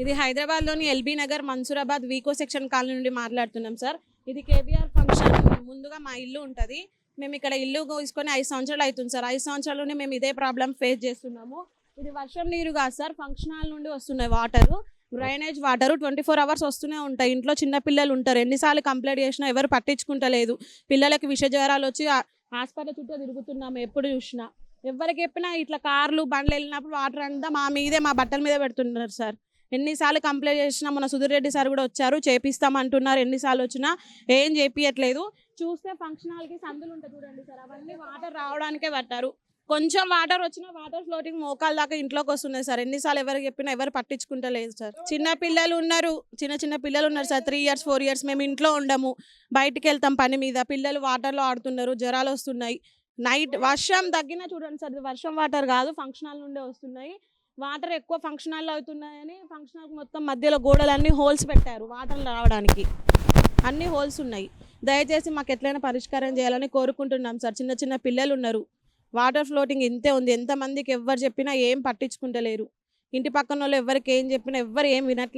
ఇది హైదరాబాద్లోని LB Nagar Mansoorabad Vicco section colony నుండి మాట్లాడుతున్నాం సార్. ఇది కేబీఆర్ ఫంక్షన్ ముందుగా మా ఇల్లు ఉంటుంది. మేము ఇక్కడ ఇల్లు తీసుకొని 5 సంవత్సరాలు అవుతుంది సార్. 5 సంవత్సరాల్లోనే మేము ఇదే ప్రాబ్లం ఫేస్ చేస్తున్నాము. ఇది వర్షం నీరు కాదు సార్, ఫంక్షన్ హాల్ నుండి వస్తున్నాయి వాటరు, డ్రైనేజ్ వాటర్ 24 అవర్స్ వస్తూనే ఉంటాయి. ఇంట్లో చిన్న పిల్లలు ఉంటారు, ఎన్నిసార్లు కంప్లైంట్ చేసినా ఎవరు పట్టించుకుంటలేదు. పిల్లలకి విష జ్వరాలు వచ్చి హాస్పిటల్ చుట్టూ తిరుగుతున్నాము. ఎప్పుడు చూసినా ఎవరికి చెప్పినా ఇట్లా కార్లు బండ్లు వెళ్ళినప్పుడు వాటర్ అంతా మా మీదే, మా బట్టల మీద పెడుతున్నారు సార్. ఎన్నిసార్లు కంప్లైంట్ చేసినా, మన సుధీర్ రెడ్డి సార్ కూడా వచ్చారు, చేపిస్తామంటున్నారు. ఎన్నిసార్లు వచ్చినా ఏం చేపియట్లేదు. చూస్తే ఫంక్షన్ హాల్కి సందులు ఉంటాయి చూడండి సార్, అవన్నీ వాటర్ రావడానికే పట్టారు. కొంచెం వాటర్ వచ్చినా వాటర్ ఫ్లోటింగ్ మోకాల దాకా ఇంట్లోకి వస్తున్నాయి సార్. ఎన్నిసార్లు ఎవరికి చెప్పినా ఎవరు పట్టించుకుంటలేదు సార్. చిన్న పిల్లలు ఉన్నారు, చిన్న పిల్లలు ఉన్నారు సార్. 3 years 4 years మేము ఇంట్లో ఉండము, బయటికి వెళ్తాం పని మీద. పిల్లలు వాటర్లో ఆడుతున్నారు, జ్వరాలు వస్తున్నాయి. నైట్ వర్షం తగ్గినా చూడండి సార్, ఇది వర్షం వాటర్ కాదు, ఫంక్షన్ హాల్ నుండే వస్తున్నాయి. వాటర్ ఎక్కువ ఫంక్షన్ హాల్లో అవుతున్నాయని ఫంక్షన్ హాల్ మొత్తం మధ్యలో గోడలన్నీ హోల్స్ పెట్టారు వాటర్ రావడానికి. అన్ని హోల్స్ ఉన్నాయి. దయచేసి మాకు ఎట్లయినా పరిష్కారం చేయాలని కోరుకుంటున్నాం సార్. చిన్న పిల్లలు ఉన్నారు, వాటర్ ఫ్లోటింగ్ ఇంతే ఉంది. ఎంతమందికి ఎవరు చెప్పినా ఏం పట్టించుకుంటలేరు. ఇంటి పక్కన వాళ్ళు ఎవరికి ఏం చెప్పినా ఎవరు ఏం వినట్లేదు.